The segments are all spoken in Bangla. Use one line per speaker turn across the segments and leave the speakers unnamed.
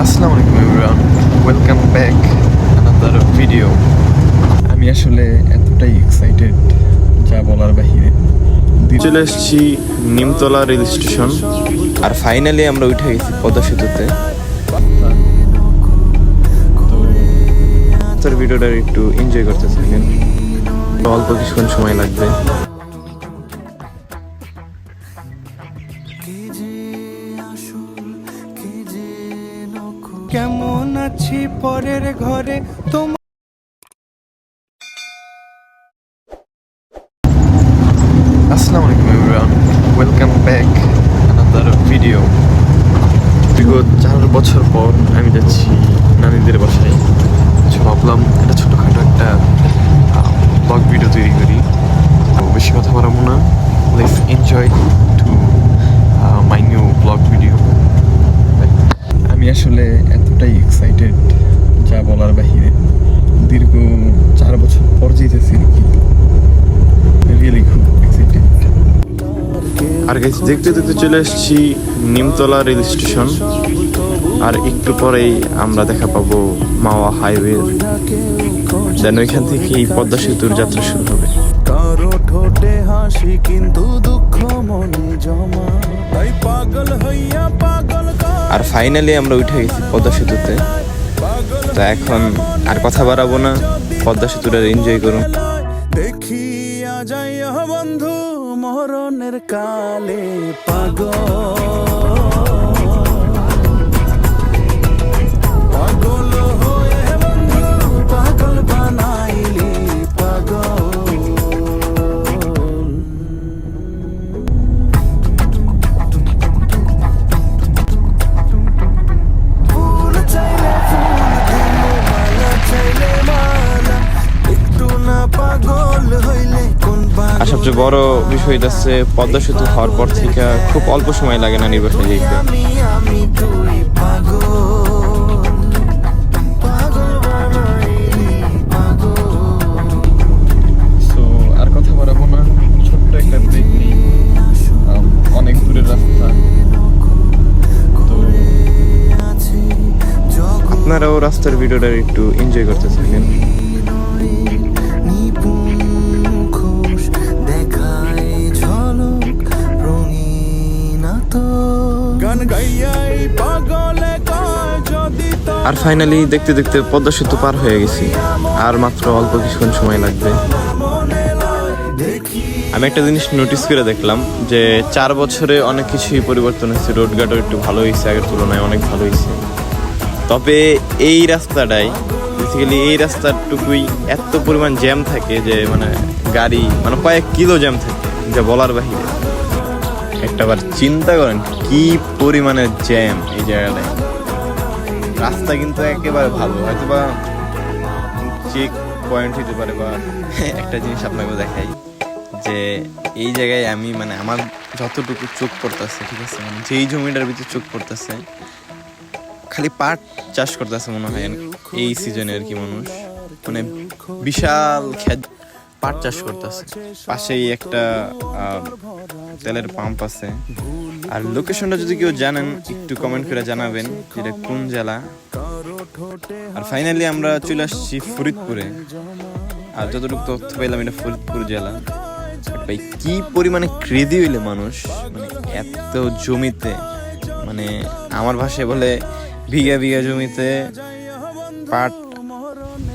আসসালামু আলাইকুম everyone, welcome back another video. আমি আসলে এতটাই এক্সাইটেড যা বলার বাহিরে।
চলে এসেছি নিমতলা রেল স্টেশন আর ফাইনালি আমরা উঠে গেছি পদ্মা সেতুতে। তো ভিডিওটা একটু এনজয় করতে থাকেন, অল্প কিছুক্ষণ সময় লাগবে।
কেমন আছি পরের ঘরে তোমার।
আসসালামু আলাইকুম everyone, welcome back another video. বিগত 4 বছর পর আমি যাচ্ছি নানিদের বাসায়। ভাবলাম এটা ছোটোখাটো একটা ব্লগ ভিডিও তৈরি করি। তো বেশি কথা বলবো না, let's enjoy to my new blog video. আমি আসলে এতটাই এক্সাইটেড যা বলার বাহিরে। দীর্ঘ 4 বছর পর যেতেছি আর কি, রিয়েলি খুব এক্সাইটেড।
আর গাইস দেখতে দেখতে চলে এসেছি নিমতলা রেল স্টেশন আর একটু পরেই আমরা দেখা পাবো মাওয়া হাইওয়ে। দেন ওইখান থেকে এই পদ্মা সেতুর যাত্রা শুরু হবে।
কারো ঠোঁটে হাসি কিন্তু দুঃখ মনে জমা, তাই পাগল হইয়া পাগল
আর ফাইনালি আমরা উঠে গেছি পদ্মা সেতুতে। তো এখন আর কথা বাড়াবো না, পদ্মা সেতুটা এনজয় করুন।
দেখিয়া যাইয়া বন্ধু মরণের কালে পাগল পাগল হয়ে বন্ধু পাগল বানাইলি পাগল। ফুল চাইলে ফুল দিলে, মালা চাইলে মালা, একটু না পাগল হইলে কোন
আর
পাগল।
সবচেয়ে বড় বিষয় হচ্ছে পদ্মা সেতু হওয়ার পর থেকে খুব অল্প সময় লাগে না নির্বাচনে যেতে।
আমি তুই পাগল পাগল বানাইলি পাগল।
সো আর কথা বাড়াবো না, ছোট্ট একটা ব্রেক নেই। অনেক দূরের রাস্তা, তো
আপনারাও রাস্তার ভিডিওটা একটু এনজয় করতে থাকেন।
নিপুণ মুখোশ দেখায় ঝলক রঙিন তো গান গাইয়াই পাগলে কয় যদি তো
আর ফাইনালি দেখতে দেখতে পদ্মা সেতু পার হয়ে গেছি, আর মাত্র অল্প কিছুক্ষণ সময় লাগবে।
মনে লয় দেখি।
আমি একটা জিনিস নোটিস করে দেখলাম যে 4 বছরে অনেক কিছুই পরিবর্তন হয়েছে। রোডঘাটও একটু ভালো হয়েছে, আগের তুলনায় অনেক ভালো হয়েছে। তবে এই রাস্তাটাই বেসিক্যালি এই রাস্তাটুকুই এত পরিমাণ জ্যাম থাকে যে মানে গাড়ি মানে কয়েক কিলো জ্যাম থাকে, যা বলার বাহিরে। একটাবার চিন্তা করেন কি পরিমাণের জ্যাম এই জায়গাটায়। রাস্তা কিন্তু একেবারে ভালো, হয়তো বা চেক পয়েন্ট হইতে পারে। বা একটা জিনিস আপনাকে দেখাই যে এই জায়গায় আমি মানে আমার যতটুকু চোখ পড়তেছে, ঠিক আছে, মানে যেই জমিটার ভিতরে চোখ পড়তেছে খালি পাট চাষ করতেছে মনে হয় এই সিজনে আর কি। মানুষ মানে বিশাল পাট চাষ করতেছে। পাশেই একটা তেলের পাম্প আছে। আর লোকেশনটা যদি কেউ জানেন একটু কমেন্ট করে জানাবেন যেটা কোন জেলা। আর ফাইনালি আমরা চলে আসছি ফরিদপুরে। আর যতটুকু তথ্য পাইলাম এটা ফরিদপুর জেলা। ভাই কি পরিমাণে ক্রেজি হইলে মানুষ, মানে এত জমিতে, মানে আমার ভাষায় বলে বিঘা বিঘা জমিতে পাট।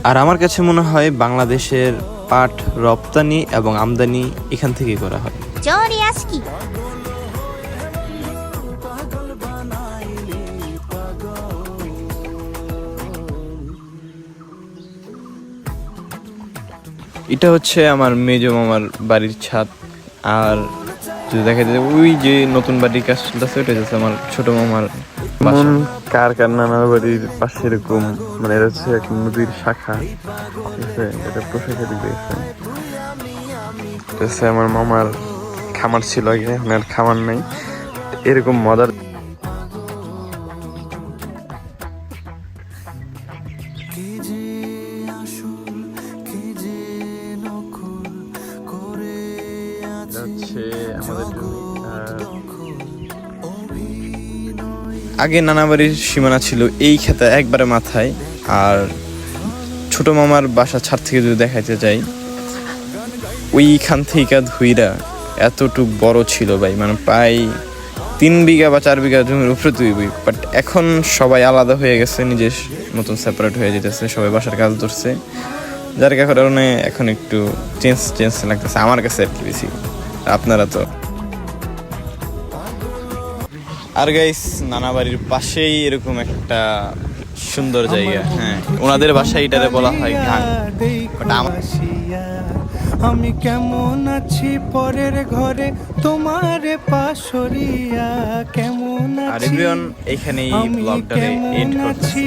আর আমার কাছে মনে হয় বাংলাদেশের পাট রপ্তানি এবং আমদানি এখান থেকে করা হয়।
超リア式
এটা হচ্ছে আমার মেজো মামার বাড়ির ছাদ। আর যদি দেখা যায় ওই যে নতুন বাড়ির কাজ চলতেছে, ওইটা হচ্ছে আমার ছোট মামার বাসা।
কার কার নানার বাড়ির পাশে এরকম মানে এটা হচ্ছে এক নদীর শাখা, ঠিক আছে, এটা প্রশাখা দিকে গেছে। আমার মামার খামার ছিল আগে, এখন আর খামার নাই। এরকম মজার যাচ্ছে আমাদের জমি।
আগে নানা বাড়ির সীমানা ছিল এই খেতে একবারে মাথায়। আর ছোট মামার বাসা ছাদ থেকে যদি দেখাইতে যাই, ওইখান থেকে ধুইরা এতটুক বড় ছিল ভাই, মানে প্রায় 3 বিঘা বা 4 বিঘা জমির উপরে তুই। বাট এখন সবাই আলাদা হয়ে গেছে, নিজের মতন সেপারেট হয়ে যেতেছে, সবাই বাসার কাজ ধরছে, যার কারণে এখন একটু চেঞ্জ লাগতেছে আমার কাছে আর কি বেশি। আপনারা তো আর গাইস, নানা বাড়ির পাশেই এরকম একটা সুন্দর জায়গা। হ্যাঁ, ওনাদের বাসায় এটারে বলা হয় গান। বাট
আমি কেমন আছি পরের ঘরে তোমার পাশরিয়া, কেমন
আর
আছি
এভরিওয়ান, এইখানেই ব্লগটারে এন্ড করতেছি।